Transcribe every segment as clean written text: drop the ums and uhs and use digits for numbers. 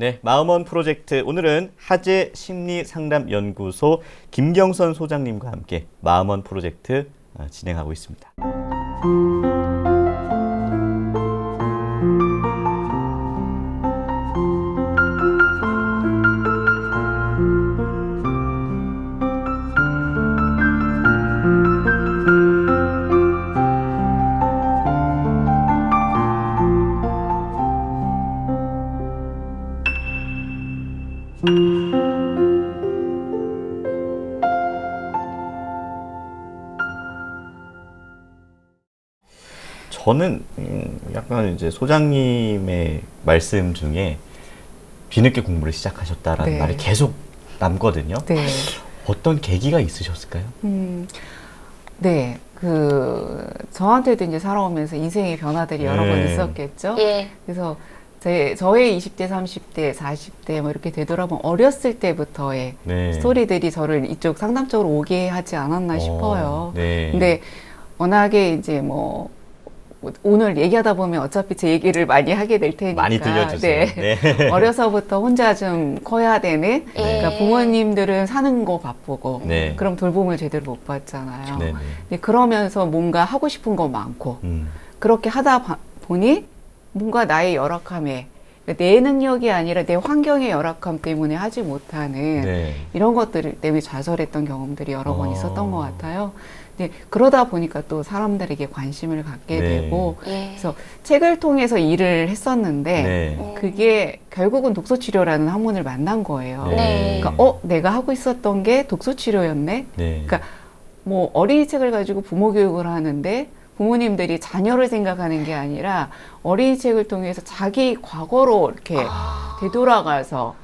네, 마음원 프로젝트 오늘은 하재 심리상담연구소 김경선 소장님과 함께 마음원 프로젝트 진행하고 있습니다. 저는 약간 이제 소장님의 말씀 중에 뒤늦게 공부를 시작하셨다라는 말이 계속 남거든요. 네. 어떤 계기가 있으셨을까요? 네. 저한테도 이제 살아오면서 인생의 변화들이 여러 번 있었겠죠. 예. 그래서 저의 20대, 30대, 40대 뭐 이렇게 되돌아보면 어렸을 때부터의 스토리들이 저를 이쪽 상담 쪽으로 오게 하지 않았나 싶어요. 근데 워낙에 이제 뭐 오늘 얘기하다 보면 어차피 제 얘기를 많이 하게 될 테니까 많이 들려주세요. 네. 어려서부터 혼자 좀 커야 되는 그러니까 부모님들은 사는 거 바쁘고 그럼 돌봄을 제대로 못 받잖아요. 근데 그러면서 뭔가 하고 싶은 거 많고 그렇게 하다 보니 뭔가 나의 열악함에 내 능력이 아니라 내 환경의 열악함 때문에 하지 못하는 이런 것들 때문에 좌절했던 경험들이 여러 번 있었던 것 같아요. 네, 그러다 보니까 또 사람들에게 관심을 갖게 되고 그래서 책을 통해서 일을 했었는데 그게 결국은 독서치료라는 학문을 만난 거예요. 그러니까 내가 하고 있었던 게 독서치료였네. 그러니까 뭐 어린이 책을 가지고 부모 교육을 하는데 부모님들이 자녀를 생각하는 게 아니라 어린이 책을 통해서 자기 과거로 이렇게 되돌아가서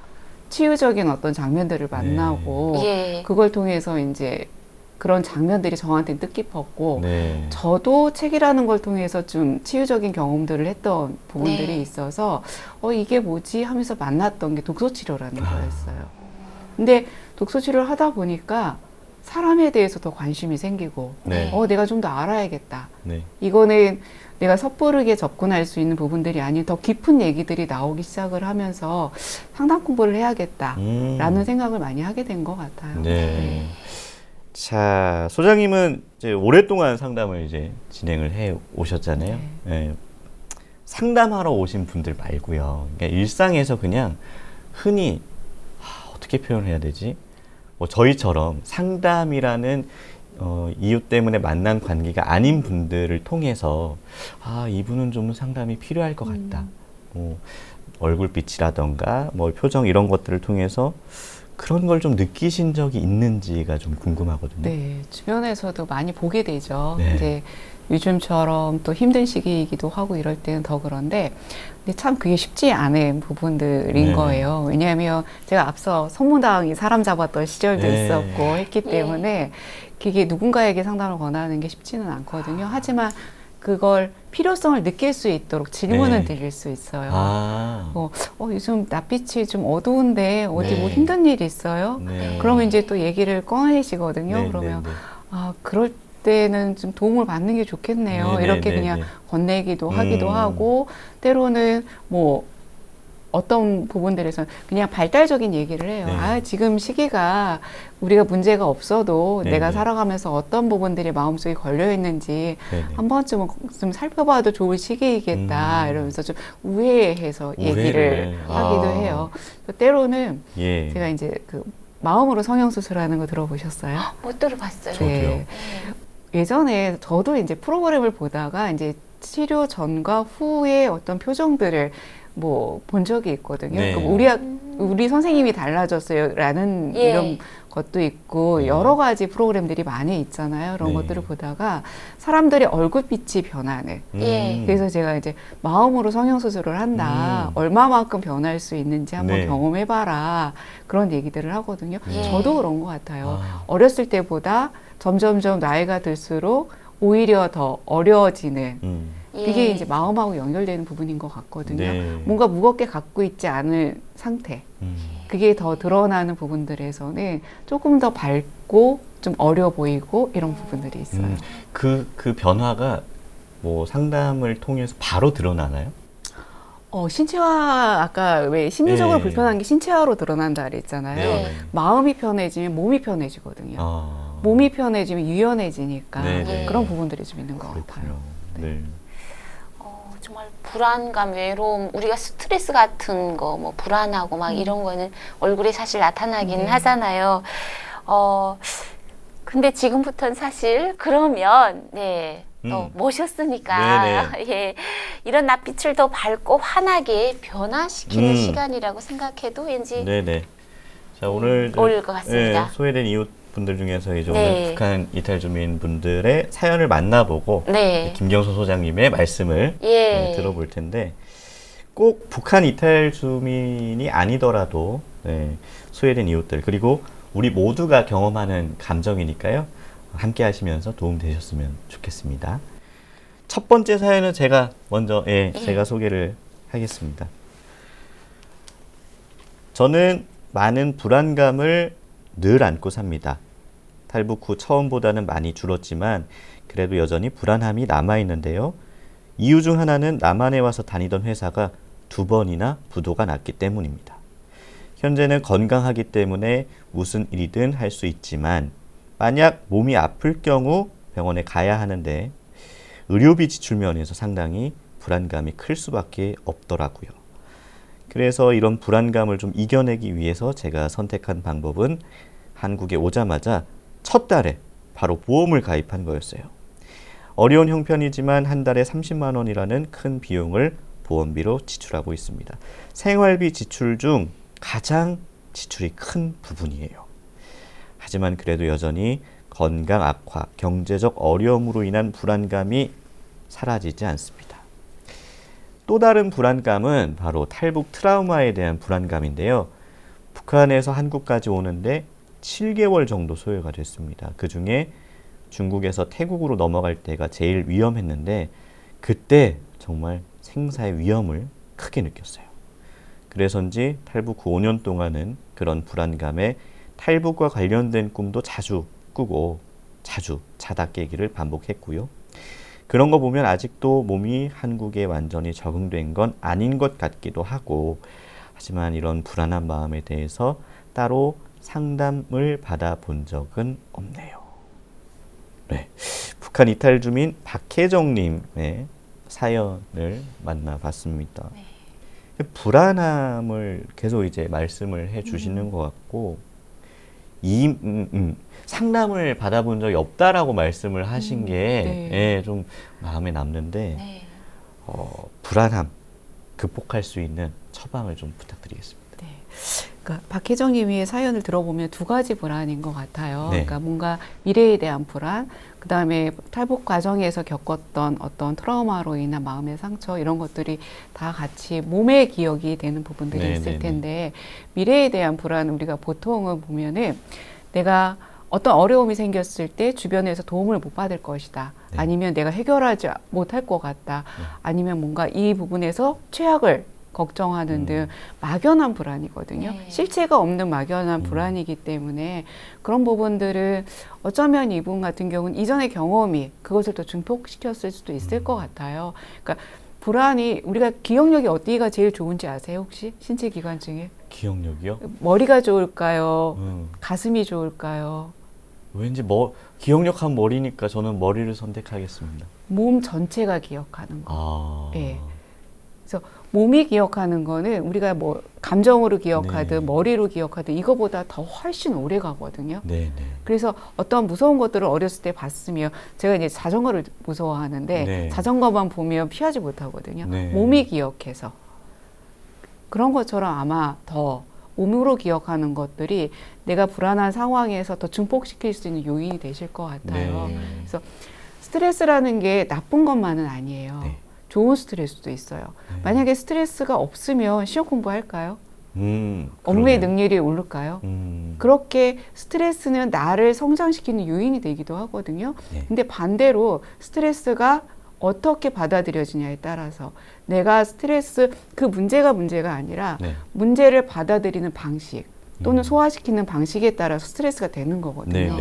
치유적인 어떤 장면들을 만나고 그걸 통해서 이제 그런 장면들이 저한테는 뜻깊었고 저도 책이라는 걸 통해서 좀 치유적인 경험들을 했던 부분들이 있어서 이게 뭐지 하면서 만났던 게 독서치료라는 거였어요. 근데 독서치료를 하다 보니까 사람에 대해서 더 관심이 생기고 내가 좀 더 알아야겠다. 이거는 내가 섣부르게 접근할 수 있는 부분들이 아닌 더 깊은 얘기들이 나오기 시작을 하면서 상담 공부를 해야겠다라는 생각을 많이 하게 된 것 같아요. 자, 소장님은 이제 오랫동안 상담을 이제 진행을 해 오셨잖아요. 상담하러 오신 분들 말고요. 그러니까 일상에서 그냥 흔히 어떻게 표현해야 되지? 뭐 저희처럼 상담이라는 이유 때문에 만난 관계가 아닌 분들을 통해서 이분은 좀 상담이 필요할 것 같다. 얼굴빛이라던가 뭐 표정 이런 것들을 통해서 그런 걸 좀 느끼신 적이 있는지가 좀 궁금하거든요. 네, 주변에서도 많이 보게 되죠. 이제 요즘처럼 또 힘든 시기이기도 하고 이럴 때는 더 그런데 근데 참 그게 쉽지 않은 부분들인 거예요. 왜냐하면 제가 앞서 성모당이 사람 잡았던 시절도 있었고 했기 때문에 그게 누군가에게 상담을 권하는 게 쉽지는 않거든요. 하지만 그걸 필요성을 느낄 수 있도록 질문을 드릴 수 있어요. 요즘 낯빛이 좀 어두운데 어디 뭐 힘든 일 있어요? 그러면 이제 또 얘기를 꺼내시거든요. 그러면 그럴 때는 좀 도움을 받는 게 좋겠네요. 이렇게 그냥 건네기도 하기도 하고 때로는 뭐 어떤 부분들에서는 그냥 발달적인 얘기를 해요. 지금 시기가 우리가 문제가 없어도 내가 살아가면서 어떤 부분들이 마음속에 걸려 있는지 한 번쯤은 좀 살펴봐도 좋을 시기이겠다 이러면서 좀 우회해서 얘기를 하기도 해요. 때로는 제가 이제 그 마음으로 성형수술하는 거 들어보셨어요? 못 들어봤어요. 저도요. 예전에 저도 이제 프로그램을 보다가 이제 치료 전과 후의 어떤 표정들을 뭐 본 적이 있거든요. 우리 선생님이 달라졌어요라는 이런 것도 있고 여러 가지 프로그램들이 많이 있잖아요. 그런 것들을 보다가 사람들의 얼굴빛이 변하는. 그래서 제가 이제 마음으로 성형수술을 한다. 얼마만큼 변할 수 있는지 한번 경험해봐라. 그런 얘기들을 하거든요. 저도 그런 것 같아요. 어렸을 때보다 점점점 나이가 들수록 오히려 더 어려워지는 그게 이제 마음하고 연결되는 부분인 것 같거든요. 뭔가 무겁게 갖고 있지 않을 상태. 그게 더 드러나는 부분들에서는 조금 더 밝고 좀 어려 보이고 이런 부분들이 있어요. 그 변화가 뭐 상담을 통해서 바로 드러나나요? 신체화, 아까 왜 심리적으로 네. 불편한 게 신체화로 드러난다 그랬잖아요. 네. 마음이 편해지면 몸이 편해지거든요. 몸이 편해지면 유연해지니까 네. 그런 부분들이 좀 있는 것 그렇군요. 같아요. 네. 정말 불안감, 외로움, 우리가 스트레스 같은 거, 뭐 불안하고 막 이런 거는 얼굴에 사실 나타나긴 하잖아요. 근데 지금부터는 사실 그러면 모셨으니까 예, 이런 낯빛을 더 밝고 환하게 변화시키는 시간이라고 생각해도 왠지 자, 오늘 어울릴 것 같습니다. 소외된 이웃분들 중에서 이제 오늘 북한 이탈 주민분들의 사연을 만나보고 김경수 소장님의 말씀을 들어볼 텐데, 꼭 북한 이탈 주민이 아니더라도 소외된 이웃들, 그리고 우리 모두가 경험하는 감정이니까요. 함께 하시면서 도움 되셨으면 좋겠습니다. 첫 번째 사연은 제가 먼저 제가 소개를 하겠습니다. 저는 많은 불안감을 늘 안고 삽니다. 탈북 후 처음보다는 많이 줄었지만 그래도 여전히 불안함이 남아있는데요. 이유 중 하나는 남한에 와서 다니던 회사가 2번이나 부도가 났기 때문입니다. 현재는 건강하기 때문에 무슨 일이든 할 수 있지만 만약 몸이 아플 경우 병원에 가야 하는데 의료비 지출 면에서 상당히 불안감이 클 수밖에 없더라고요. 그래서 이런 불안감을 좀 이겨내기 위해서 제가 선택한 방법은 한국에 오자마자 첫 달에 바로 보험을 가입한 거였어요. 어려운 형편이지만 한 달에 30만 원이라는 큰 비용을 보험비로 지출하고 있습니다. 생활비 지출 중 가장 지출이 큰 부분이에요. 하지만 그래도 여전히 건강 악화, 경제적 어려움으로 인한 불안감이 사라지지 않습니다. 또 다른 불안감은 바로 탈북 트라우마에 대한 불안감인데요. 북한에서 한국까지 오는데 7개월 정도 소요가 됐습니다. 그 중에 중국에서 태국으로 넘어갈 때가 제일 위험했는데 그때 정말 생사의 위험을 크게 느꼈어요. 그래서인지 탈북 후 5년 동안은 그런 불안감에 탈북과 관련된 꿈도 자주 꾸고 자주 자다 깨기를 반복했고요. 그런 거 보면 아직도 몸이 한국에 완전히 적응된 건 아닌 것 같기도 하고, 하지만 이런 불안한 마음에 대해서 따로 상담을 받아본 적은 없네요. 북한 이탈 주민 박혜정님의 사연을 만나봤습니다. 불안함을 계속 이제 말씀을 해주시는 것 같고, 상담을 받아본 적이 없다라고 말씀을 하신 게 좀 마음에 남는데, 불안함 극복할 수 있는 처방을 좀 부탁드리겠습니다. 그러니까 박혜정님의 사연을 들어보면 두 가지 불안인 것 같아요. 그러니까 뭔가 미래에 대한 불안, 그 다음에 탈북 과정에서 겪었던 어떤 트라우마로 인한 마음의 상처, 이런 것들이 다 같이 몸의 기억이 되는 부분들이 있을 텐데, 미래에 대한 불안, 우리가 보통은 보면은 내가 어떤 어려움이 생겼을 때 주변에서 도움을 못 받을 것이다. 아니면 내가 해결하지 못할 것 같다. 아니면 뭔가 이 부분에서 최악을 걱정하는 등 막연한 불안이거든요. 실체가 없는 막연한 불안이기 때문에 그런 부분들은 어쩌면 이분 같은 경우는 이전의 경험이 그것을 또 증폭시켰을 수도 있을 것 같아요. 그러니까 불안이, 우리가 기억력이 어디가 제일 좋은지 아세요, 혹시? 신체 기관 중에? 기억력이요? 머리가 좋을까요? 가슴이 좋을까요? 왠지 기억력한 머리니까 저는 머리를 선택하겠습니다. 몸 전체가 기억하는 거. 그래서 몸이 기억하는 거는 우리가 뭐 감정으로 기억하든 머리로 기억하든 이거보다 더 훨씬 오래 가거든요. 그래서 어떤 무서운 것들을 어렸을 때 봤으면, 제가 이제 자전거를 무서워하는데 자전거만 보면 피하지 못하거든요. 몸이 기억해서. 그런 것처럼 아마 더 몸으로 기억하는 것들이 내가 불안한 상황에서 더 증폭시킬 수 있는 요인이 되실 것 같아요. 그래서 스트레스라는 게 나쁜 것만은 아니에요. 좋은 스트레스도 있어요. 만약에 스트레스가 없으면 시험 공부할까요? 업무의 능률이 오를까요? 그렇게 스트레스는 나를 성장시키는 요인이 되기도 하거든요. 근데 반대로 스트레스가 어떻게 받아들여지냐에 따라서 내가 스트레스, 그 문제가 아니라 문제를 받아들이는 방식 또는 소화시키는 방식에 따라서 스트레스가 되는 거거든요.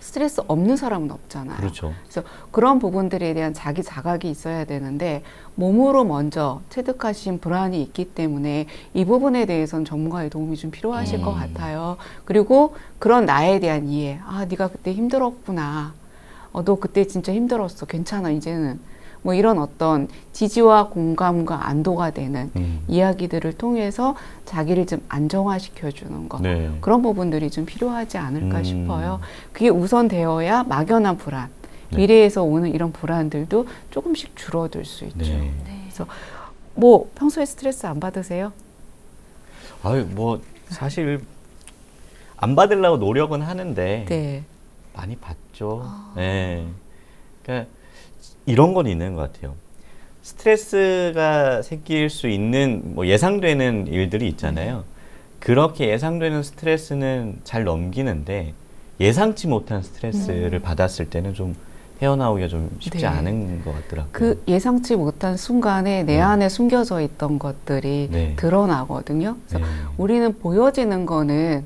스트레스 없는 사람은 없잖아요. 그렇죠. 그래서 그런 부분들에 대한 자기 자각이 있어야 되는데 몸으로 먼저 체득하신 불안이 있기 때문에 이 부분에 대해서는 전문가의 도움이 좀 필요하실 것 같아요. 그리고 그런 나에 대한 이해. 아, 네가 그때 힘들었구나. 너 그때 진짜 힘들었어. 괜찮아, 이제는. 뭐 이런 어떤 지지와 공감과 안도가 되는 이야기들을 통해서 자기를 좀 안정화시켜주는 것. 네. 그런 부분들이 좀 필요하지 않을까 싶어요. 그게 우선되어야 막연한 불안, 네. 미래에서 오는 이런 불안들도 조금씩 줄어들 수 있죠. 네. 그래서 뭐 평소에 스트레스 안 받으세요? 아유, 뭐 사실 안 받으려고 노력은 하는데 네. 많이 받죠. 네. 그러니까 이런 건 있는 것 같아요. 스트레스가 생길 수 있는 뭐 예상되는 일들이 있잖아요. 그렇게 예상되는 스트레스는 잘 넘기는데 예상치 못한 스트레스를 받았을 때는 좀 헤어나오기가 좀 쉽지 네. 않은 것 같더라고요. 그 예상치 못한 순간에 내 안에 숨겨져 있던 것들이 네. 드러나거든요. 그래서 네. 우리는 보여지는 거는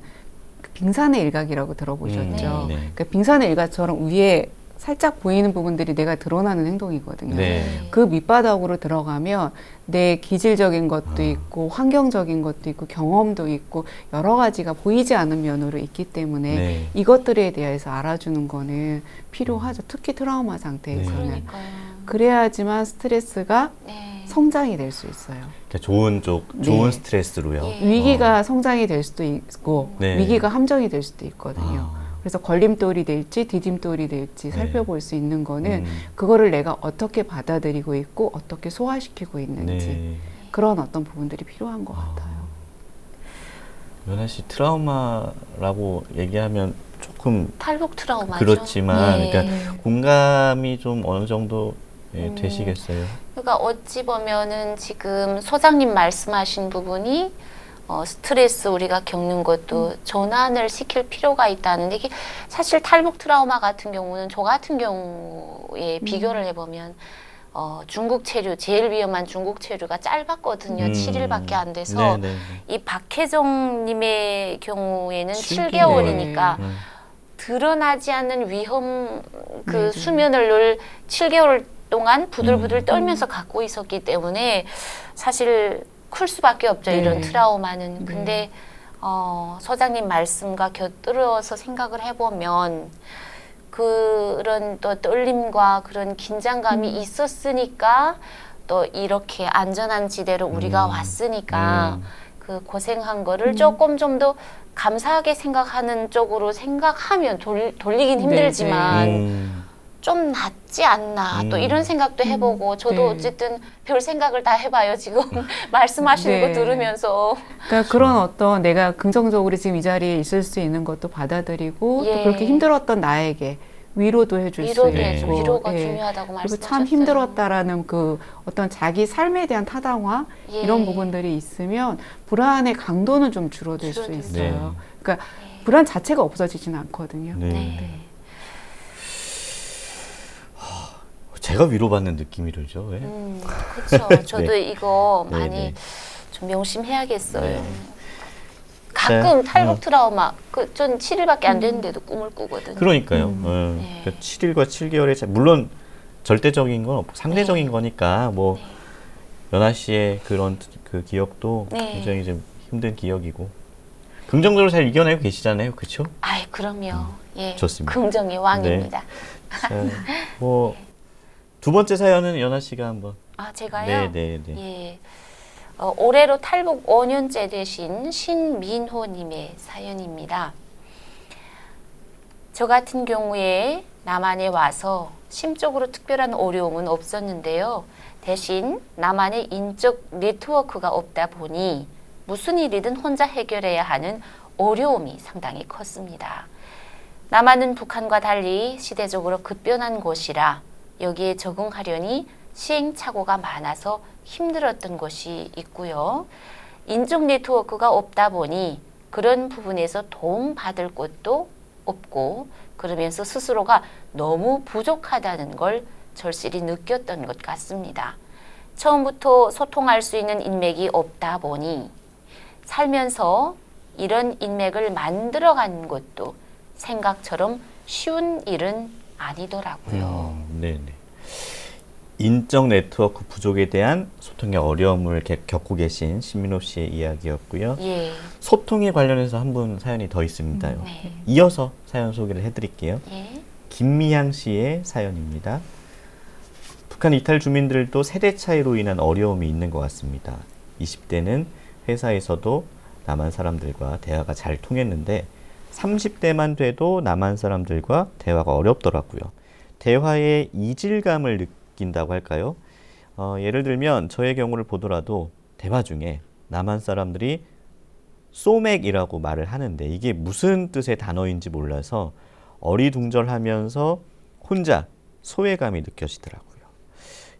그 빙산의 일각이라고 들어보셨죠? 네. 그러니까 빙산의 일각처럼 위에 살짝 보이는 부분들이 내가 드러나는 행동이거든요. 네. 그 밑바닥으로 들어가면 내 기질적인 것도 있고 환경적인 것도 있고 경험도 있고 여러 가지가 보이지 않는 면으로 있기 때문에 네. 이것들에 대해서 알아주는 거는 필요하죠. 특히 트라우마 상태에서는. 그러니까요. 그래야지만 스트레스가 네. 성장이 될 수 있어요. 그러니까 좋은 쪽, 좋은 네. 스트레스로요. 예. 위기가 성장이 될 수도 있고 네. 위기가 함정이 될 수도 있거든요. 그래서 걸림돌이 될지 디딤돌이 될지 네. 살펴볼 수 있는 거는 음. 그거를 내가 어떻게 받아들이고 있고 어떻게 소화시키고 있는지 네. 그런 어떤 부분들이 필요한 것 같아요. 연아 씨 트라우마라고 얘기하면 조금 탈북 트라우마죠. 그렇지만 예. 그러니까 공감이 좀 어느 정도 되시겠어요? 그러니까 어찌 보면은 지금 소장님 말씀하신 부분이 스트레스 우리가 겪는 것도 전환을 시킬 필요가 있다는데 이게 사실 탈북 트라우마 같은 경우는 저 같은 경우에 비교를 해보면 중국 체류 제일 위험한 중국 체류가 짧았거든요. 7일밖에 안 돼서 네네. 이 박혜정님의 경우에는 7개월. 7개월이니까 드러나지 않는 위험 그 네네. 수면을 늘 7개월 동안 부들부들 떨면서 갖고 있었기 때문에 사실 클 수밖에 없죠. 네. 이런 트라우마는. 네. 근데 소장님 말씀과 곁들여서 생각을 해보면 그런 또 떨림과 그런 긴장감이 있었으니까 또 이렇게 안전한 지대로 우리가 왔으니까 그 고생한 거를 조금 좀 더 감사하게 생각하는 쪽으로 생각하면 돌리긴 힘들지만 좀 낫지 않나 또 이런 생각도 해보고 저도 네. 어쨌든 별 생각을 다 해봐요 지금 말씀하시는 네. 거 들으면서 그러니까 그런 어떤 내가 긍정적으로 지금 이 자리에 있을 수 있는 것도 받아들이고 예. 또 그렇게 힘들었던 나에게 위로도 해줄 수 위로도 있고 해주고 위로가 예. 중요하다고 그리고 말씀하셨어요. 참 힘들었다라는 그 어떤 자기 삶에 대한 타당화 예. 이런 부분들이 있으면 불안의 강도는 좀 줄어들 수 줄어들죠. 있어요. 네. 그러니까 불안 자체가 없어지지는 않거든요. 네. 네. 제가 위로받는 느낌이 들죠. 왜? 그렇죠. 저도 네. 이거 네, 많이 네. 좀 명심해야겠어요. 네. 가끔 자, 탈북 트라우마, 전 7일밖에 안 됐는데도 꿈을 꾸거든요. 그러니까요. 네. 그 7일과 7개월의 차이, 물론 절대적인 건 없고 상대적인 거니까 뭐 연아 씨의 그런 그 기억도 네. 굉장히 좀 힘든 기억이고 긍정적으로 잘 이겨내고 계시잖아요, 그렇죠? 아이, 그럼요. 예, 좋습니다. 긍정의 왕입니다. 뭐 두 번째 사연은 연아 씨가 한번. 아, 제가요? 네. 예. 올해로 탈북 5년째 되신 신민호님의 사연입니다. 저 같은 경우에 남한에 와서 심적으로 특별한 어려움은 없었는데요. 대신 남한의 인적 네트워크가 없다 보니 무슨 일이든 혼자 해결해야 하는 어려움이 상당히 컸습니다. 남한은 북한과 달리 시대적으로 급변한 곳이라 여기에 적응하려니 시행착오가 많아서 힘들었던 것이 있고요. 인적 네트워크가 없다 보니 그런 부분에서 도움받을 곳도 없고 그러면서 스스로가 너무 부족하다는 걸 절실히 느꼈던 것 같습니다. 처음부터 소통할 수 있는 인맥이 없다 보니 살면서 이런 인맥을 만들어가는 것도 생각처럼 쉬운 일은 아니더라고요. 네네. 인적 네트워크 부족에 대한 소통의 어려움을 겪고 계신 신민호 씨의 이야기였고요. 예. 소통에 관련해서 한 분 사연이 더 있습니다요. 네. 이어서 사연 소개를 해드릴게요. 예. 김미향 씨의 사연입니다. 북한 이탈 주민들도 세대 차이로 인한 어려움이 있는 것 같습니다. 20대는 회사에서도 남한 사람들과 대화가 잘 통했는데 30대만 돼도 남한 사람들과 대화가 어렵더라고요. 대화의 이질감을 느낀다고 할까요? 예를 들면 저의 경우를 보더라도 대화 중에 남한 사람들이 소맥이라고 말을 하는데 이게 무슨 뜻의 단어인지 몰라서 어리둥절하면서 혼자 소외감이 느껴지더라고요.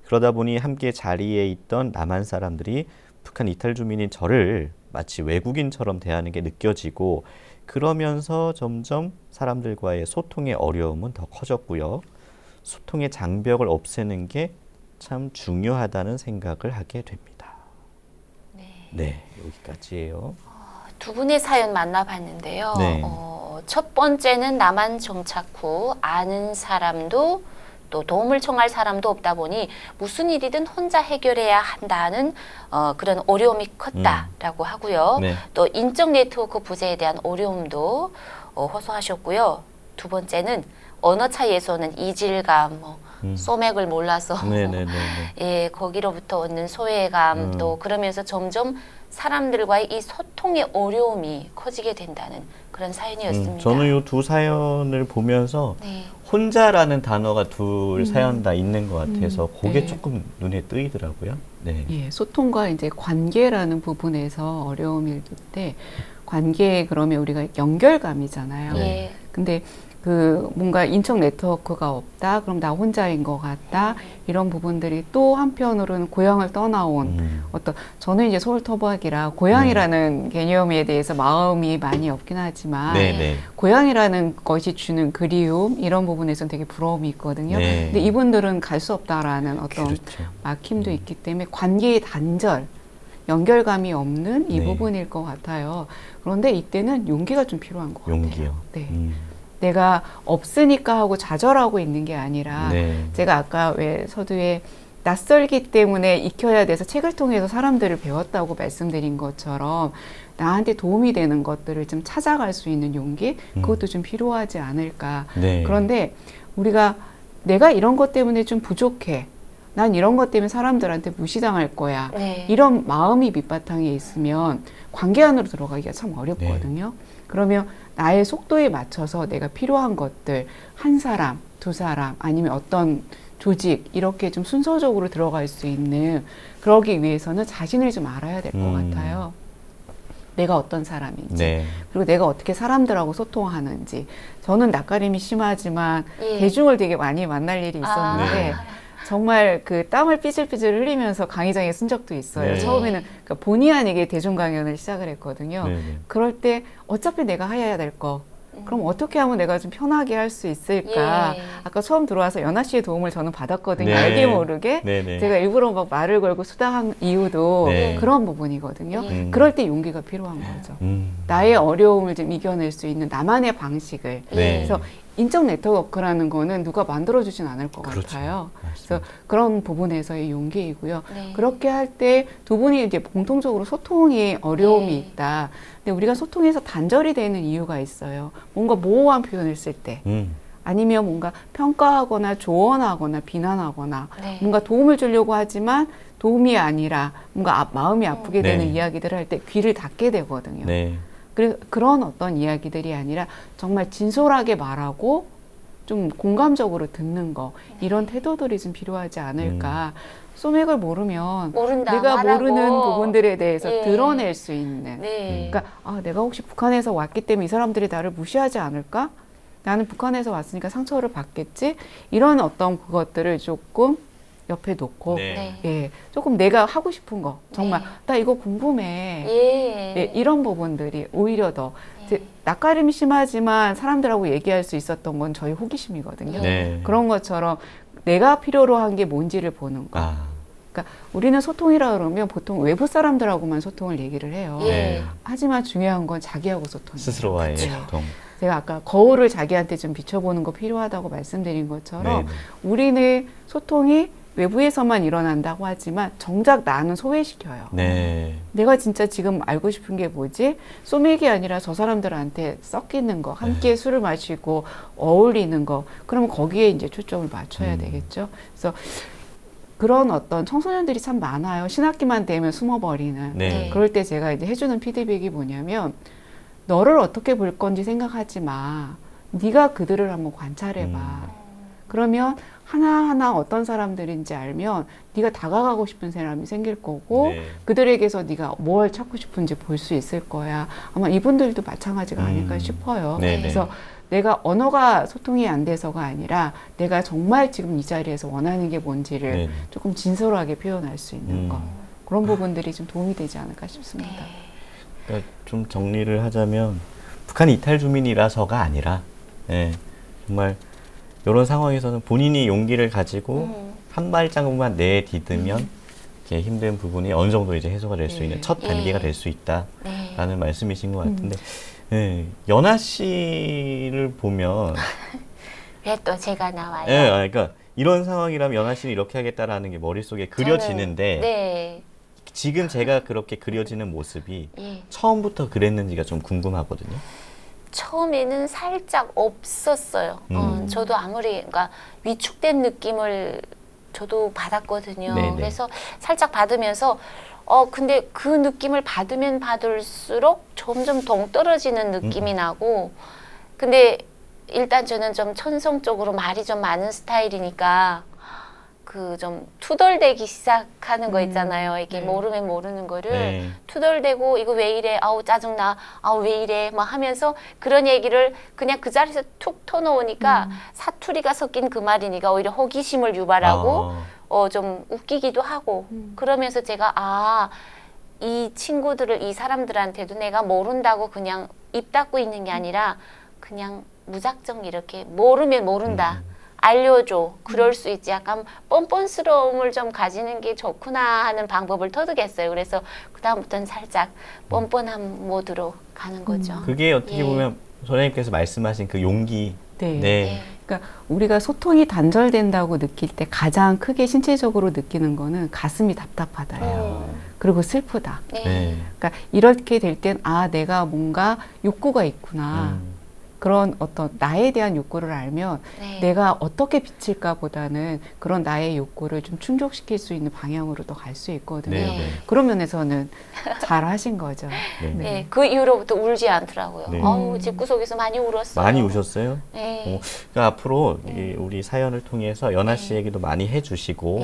그러다 보니 함께 자리에 있던 남한 사람들이 북한 이탈 주민인 저를 마치 외국인처럼 대하는 게 느껴지고 그러면서 점점 사람들과의 소통의 어려움은 더 커졌고요. 소통의 장벽을 없애는 게 참 중요하다는 생각을 하게 됩니다. 네, 여기까지예요. 두 분의 사연 만나봤는데요. 네. 첫 번째는 남한 정착 후 아는 사람도 또 도움을 청할 사람도 없다 보니 무슨 일이든 혼자 해결해야 한다는 그런 어려움이 컸다라고 하고요. 네. 또 인적 네트워크 부재에 대한 어려움도 호소하셨고요. 두 번째는 언어 차이에서 오는 이질감, 소맥을 몰라서 예, 거기로부터 얻는 소외감 또 그러면서 점점 사람들과의 이 소통의 어려움이 커지게 된다는 그런 사연이었습니다. 저는 이 두 사연을 보면서 네. 혼자라는 단어가 둘 사연 다 있는 것 같아서 그게 네. 조금 눈에 띄더라고요. 네. 예, 소통과 이제 관계라는 부분에서 어려움일 때 관계 그러면 우리가 연결감이잖아요. 예. 근데 그 뭔가 인적 네트워크가 없다, 그럼 나 혼자인 것 같다, 이런 부분들이 또 한편으로는 고향을 떠나온 어떤, 저는 이제 서울 토박이라 고향이라는 개념에 대해서 마음이 많이 없긴 하지만 고향이라는 것이 주는 그리움 이런 부분에서는 되게 부러움이 있거든요. 근데 이분들은 갈 수 없다라는 어떤 막힘도 있기 때문에 관계의 단절, 연결감이 없는 이 부분일 것 같아요. 그런데 이때는 용기가 좀 필요한 것 같아요. 용기요. 네. 내가 없으니까 하고 좌절하고 있는 게 아니라 제가 아까 왜 서두에 낯설기 때문에 익혀야 돼서 책을 통해서 사람들을 배웠다고 말씀드린 것처럼 나한테 도움이 되는 것들을 좀 찾아갈 수 있는 용기 그것도 좀 필요하지 않을까. 그런데 우리가 내가 이런 것 때문에 좀 부족해. 난 이런 것 때문에 사람들한테 무시당할 거야. 이런 마음이 밑바탕에 있으면 관계 안으로 들어가기가 참 어렵거든요. 그러면 나의 속도에 맞춰서 내가 필요한 것들 한 사람, 두 사람 아니면 어떤 조직 이렇게 좀 순서적으로 들어갈 수 있는 그러기 위해서는 자신을 좀 알아야 될 것 같아요. 내가 어떤 사람인지 그리고 내가 어떻게 사람들하고 소통하는지. 저는 낯가림이 심하지만 대중을 되게 많이 만날 일이 있었는데 정말 그 땀을 삐질삐질 흘리면서 강의장에 쓴 적도 있어요. 처음에는 그러니까 본의 아니게 대중 강연을 시작을 했거든요. 그럴 때 어차피 내가 해야 될 거 그럼 어떻게 하면 내가 좀 편하게 할 수 있을까? 아까 처음 들어와서 연아 씨의 도움을 저는 받았거든요. 알게 모르게. 제가 일부러 막 말을 걸고 수다한 이유도 그런 부분이거든요. 그럴 때 용기가 필요한 거죠. 나의 어려움을 좀 이겨낼 수 있는 나만의 방식을. 그래서 인적 네트워크라는 거는 누가 만들어주진 않을 것 같아요. 그래서 그런 부분에서의 용기이고요. 그렇게 할 때 두 분이 이제 공통적으로 소통에 어려움이 있다. 근데 우리가 소통에서 단절이 되는 이유가 있어요. 뭔가 모호한 표현을 쓸 때. 아니면 뭔가 평가하거나 조언하거나 비난하거나 뭔가 도움을 주려고 하지만 도움이 아니라 뭔가 마음이 아프게 되는 이야기들을 할 때 귀를 닫게 되거든요. 그런 어떤 이야기들이 아니라 정말 진솔하게 말하고 좀 공감적으로 듣는 거 이런 태도들이 좀 필요하지 않을까. 소맥을 모르면 내가 말하고. 모르는 부분들에 대해서 드러낼 수 있는 그러니까 내가 혹시 북한에서 왔기 때문에 이 사람들이 나를 무시하지 않을까? 나는 북한에서 왔으니까 상처를 받겠지? 이런 어떤 그것들을 조금 옆에 놓고 조금 내가 하고 싶은 거 정말 나 이거 궁금해 이런 부분들이 오히려 더 낯가림이 심하지만 사람들하고 얘기할 수 있었던 건 저희 호기심이거든요. 그런 것처럼 내가 필요로 한 게 뭔지를 보는 거 그러니까 우리는 소통이라 그러면 보통 외부 사람들하고만 소통을 얘기를 해요. 예. 하지만 중요한 건 자기하고 소통이에요. 스스로와의 그쵸? 소통. 제가 아까 거울을 자기한테 좀 비춰보는 거 필요하다고 말씀드린 것처럼 네네. 우리는 소통이 외부에서만 일어난다고 하지만 정작 나는 소외시켜요. 네. 내가 진짜 지금 알고 싶은 게 뭐지? 소맥이 아니라 저 사람들한테 섞이는 거, 함께 술을 마시고 어울리는 거, 그러면 거기에 이제 초점을 맞춰야 되겠죠. 그래서 그런 어떤 청소년들이 참 많아요. 신학기만 되면 숨어버리는. 네. 그럴 때 제가 이제 해주는 피드백이 뭐냐면, 너를 어떻게 볼 건지 생각하지 마. 네가 그들을 한번 관찰해봐. 그러면 하나하나 어떤 사람들인지 알면 네가 다가가고 싶은 사람이 생길 거고 네. 그들에게서 네가 뭘 찾고 싶은지 볼 수 있을 거야. 아마 이분들도 마찬가지가 아닐까 싶어요. 네네. 그래서 내가 언어가 소통이 안 돼서가 아니라 내가 정말 지금 이 자리에서 원하는 게 뭔지를 네네. 조금 진솔하게 표현할 수 있는 거. 그런 부분들이 좀 도움이 되지 않을까 싶습니다. 그러니까 좀 정리를 하자면 북한 이탈 주민이라서가 아니라 정말 이런 상황에서는 본인이 용기를 가지고 한 발자국만 내디디면 이렇게 힘든 부분이 어느 정도 이제 해소가 될 수 있는 첫 단계가 될 수 있다라는 말씀이신 것 같은데 연아 씨를 보면 왜 또 제가 나와요? 그러니까 이런 상황이라면 연아 씨는 이렇게 하겠다라는 게 머릿속에 그려지는데 네. 지금 제가 그렇게 그려지는 모습이 예. 처음부터 그랬는지가 좀 궁금하거든요. 처음에는 살짝 없었어요. 저도 아무리 그러니까 위축된 느낌을 저도 받았거든요. 네네. 그래서 살짝 받으면서 근데 그 느낌을 받으면 받을수록 점점 동떨어지는 느낌이 나고 근데 일단 저는 좀 천성적으로 말이 좀 많은 스타일이니까 그 좀 투덜대기 시작하는 거 있잖아요. 이게 모르면 모르는 거를 투덜대고 이거 왜 이래? 아우 짜증나. 아우 왜 이래? 막 하면서 그런 얘기를 그냥 그 자리에서 툭 터놓으니까 사투리가 섞인 그 말이니까 오히려 호기심을 유발하고 좀 웃기기도 하고 그러면서 제가 이 친구들을 이 사람들한테도 내가 모른다고 그냥 입 닫고 있는 게 아니라 그냥 무작정 이렇게 모르면 모른다. 알려줘. 그럴 수 있지. 약간 뻔뻔스러움을 좀 가지는 게 좋구나 하는 방법을 터득했어요. 그래서 그다음부터는 살짝 뻔뻔한 모드로 가는 거죠. 그게 어떻게 보면 선생님께서 말씀하신 그 용기. 네. 그러니까 우리가 소통이 단절된다고 느낄 때 가장 크게 신체적으로 느끼는 거는 가슴이 답답하다예요. 그리고 슬프다. 그러니까 이렇게 될 땐 내가 뭔가 욕구가 있구나. 그런 어떤 나에 대한 욕구를 알면 내가 어떻게 비칠까 보다는 그런 나의 욕구를 좀 충족시킬 수 있는 방향으로 더 갈 수 있거든요. 그런 면에서는 잘 하신 거죠. 네, 그 이후로부터 울지 않더라고요. 집구석에서 많이 울었어요. 많이 우셨어요? 네. 그러니까 앞으로 우리 사연을 통해서 연아 씨 얘기도 많이 해주시고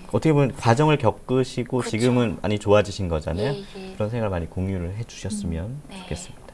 어떻게 보면 과정을 겪으시고 지금은 많이 좋아지신 거잖아요. 그런 생각을 많이 공유를 해주셨으면 좋겠습니다.